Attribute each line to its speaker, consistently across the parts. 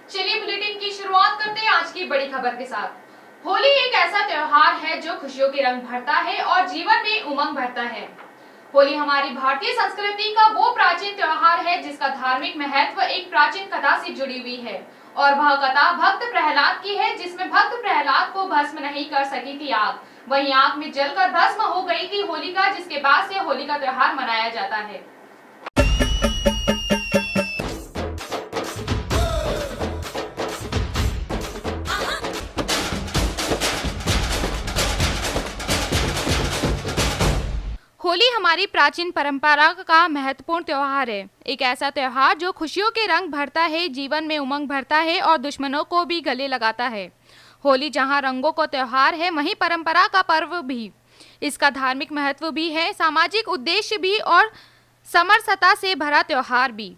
Speaker 1: चलिए बुलेटिन की शुरुआत करते हैं आज की बड़ी खबर के साथ। होली एक ऐसा त्योहार है जो खुशियों के रंग भरता है और जीवन में उमंग भरता है। होली हमारी भारतीय संस्कृति का वो प्राचीन त्योहार है जिसका धार्मिक महत्व एक प्राचीन कथा से जुड़ी हुई है और वह कथा भक्त प्रहलाद की है, जिसमें भक्त प्रहलाद को भस्म नहीं कर सकी थी आग, वहीं आग में जलकर भस्म हो गई थी होलिका, जिसके बाद से होली का त्योहार मनाया जाता है। होली हमारी प्राचीन परंपरा का महत्वपूर्ण त्योहार है। एक ऐसा त्योहार जो खुशियों के रंग भरता है, जीवन में उमंग भरता है और दुश्मनों को भी गले लगाता है। होली जहां रंगों का त्योहार है, वहीं परंपरा का पर्व भी। इसका धार्मिक महत्व भी है, सामाजिक उद्देश्य भी और समरसता से भरा त्योहार भी।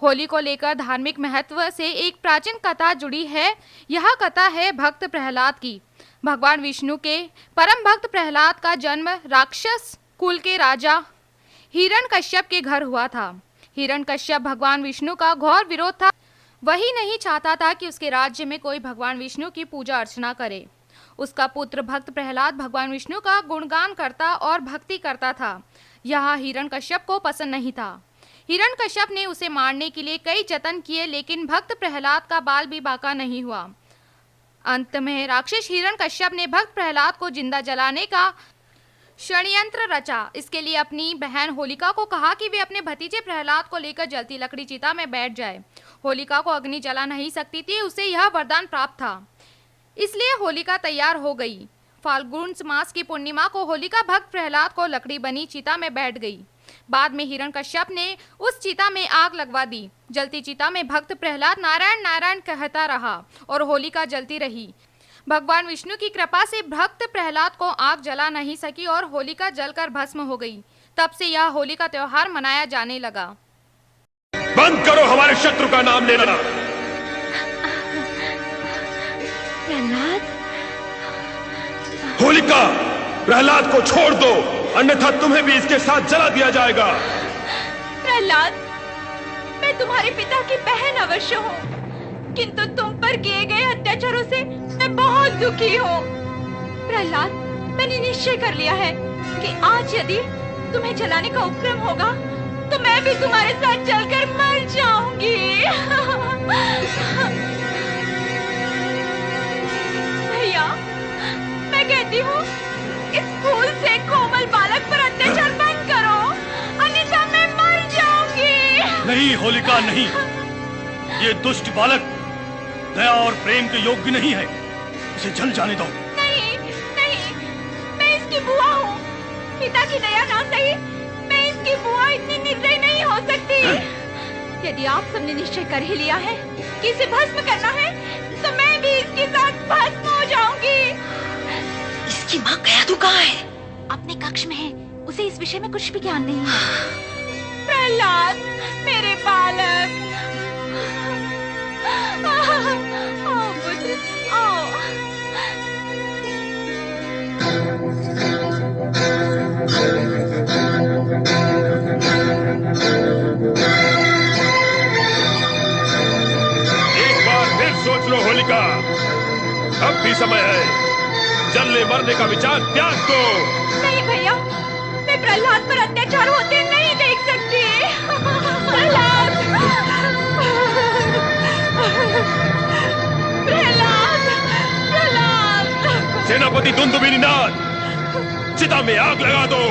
Speaker 1: होली को लेकर धार्मिक महत्व से एक प्राचीन कथा जुड़ी है। यह कथा है भक्त प्रहलाद की। भगवान विष्णु के परम भक्त प्रहलाद का जन्म राक्षस कुल के राजा हिरण्यकश्यप के घर हुआ था। हिरण्यकश्यप भगवान विष्णु का घोर विरोध था। वही नहीं चाहता था कि उसके राज्य में कोई भगवान विष्णु की पूजा अर्चना करे। उसका पुत्र भक्त प्रहलाद भगवान विष्णु का गुणगान करता और भक्ति करता था। यह हिरण्यकश्यप को पसंद नहीं था। हिरण्यकश्यप ने उसे मारने के लिए कई जतन किए, लेकिन भक्त प्रहलाद का बाल भी बांका नहीं हुआ। अंत में राक्षस हिरण्यकश्यप ने भक्त प्रहलाद को जिंदा जलाने का षड्यंत्र रचा। इसके लिए अपनी बहन होलिका को कहा कि वे अपने भतीजे प्रहलाद को लेकर जलती लकड़ी चिता में बैठ जाए। होलिका को अग्नि जला नहीं सकती थी, उसे यह वरदान प्राप्त था, इसलिए होलिका तैयार हो गई। फाल्गुन मास की पूर्णिमा को होलिका भक्त प्रहलाद को लकड़ी बनी चिता में बैठ गई। बाद में हिरण्यकश्यप ने उस चिता में आग लगवा दी। जलती चिता में भक्त प्रहलाद नारायण नारायण कहता रहा और होलिका जलती रही। भगवान विष्णु की कृपा से भक्त प्रहलाद को आग जला नहीं सकी और होलिका जलकर भस्म हो गई। तब से यह होली का त्योहार मनाया जाने लगा।
Speaker 2: बंद करो हमारे शत्रु का नाम लेना।
Speaker 3: प्रहलाद,
Speaker 2: होलिका, प्रहलाद को छोड़ दो, अन्यथा तुम्हें भी इसके साथ जला दिया जाएगा।
Speaker 3: प्रहलाद, मैं तुम्हारे पिता की बहन अवश्य हूँ, किंतु तुम पर किए गए अत्याचारों से मैं बहुत दुखी हूँ। प्रहलाद, मैंने निश्चय कर लिया है कि आज यदि तुम्हें जलाने का उपक्रम होगा तो मैं भी तुम्हारे साथ जलकर मर जाऊंगी। भैया, मैं कहती हूँ इस फूल से कोमल बालक पर अत्याचार बंद करो, अन्यथा मैं मर जाऊंगी।
Speaker 2: नहीं होलिका, नहीं, ये दुष्ट बालक दया और प्रेम के योग्य नहीं है। इसे जल जाने दो।
Speaker 3: नहीं, नहीं, मैं इसकी बुआ हूँ। पिता की दया ना सही, मैं इसकी बुआ इतनी निर्दयी नहीं हो सकती। यदि आप सबने निश्चय कर ही लिया है कि इसे भस्म करना है, तो मैं भी इसके साथ भस्म हो जाऊंगी।
Speaker 4: इसकी माँ कयाधु कहाँ है? अपने कक्ष में है, उसे इस विषय में कुछ भी ज्ञान नहीं है।
Speaker 3: प्रहलाद, मेरे बालक, आओ पुत्र, आओ।
Speaker 2: एक बार फिर सोच लो होलिका, अब भी समय है। जलने मरने का विचार त्याग दो।
Speaker 3: नहीं भैया, मैं प्रहलाद पर अत्याचार होते नहीं देख सकती। प्रहलाद, प्रहलाद, प्रहलाद।
Speaker 2: सेनापति दुंदुभिनी नाथ, चिता में आग लगा दो।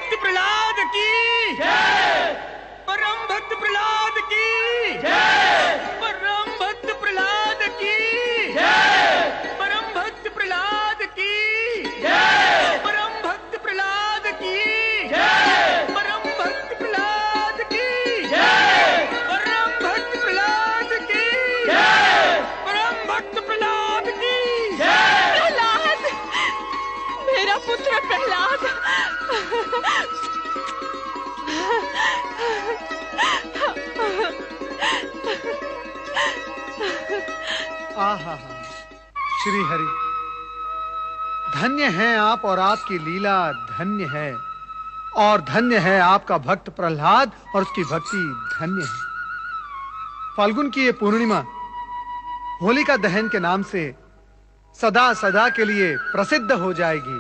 Speaker 2: भक्त प्रहलाद की जय, परम भक्त प्रहलाद की जय, परम भक्त प्रहलाद की जय, परम भक्त प्रहलाद की जय, परम भक्त प्रहलाद की जय, परम भक्त प्रहलाद की जय, परम भक्त प्रहलाद की जय, परम भक्त प्रहलाद की जय।
Speaker 3: प्रहलाद, मेरा पुत्र प्रहलाद।
Speaker 5: आहा, श्री हरि, धन्य हैं आप और आपकी लीला धन्य है, और धन्य है आपका भक्त प्रहलाद और उसकी भक्ति धन्य है। फाल्गुन की ये पूर्णिमा होलिका दहन के नाम से सदा सदा के लिए प्रसिद्ध हो जाएगी।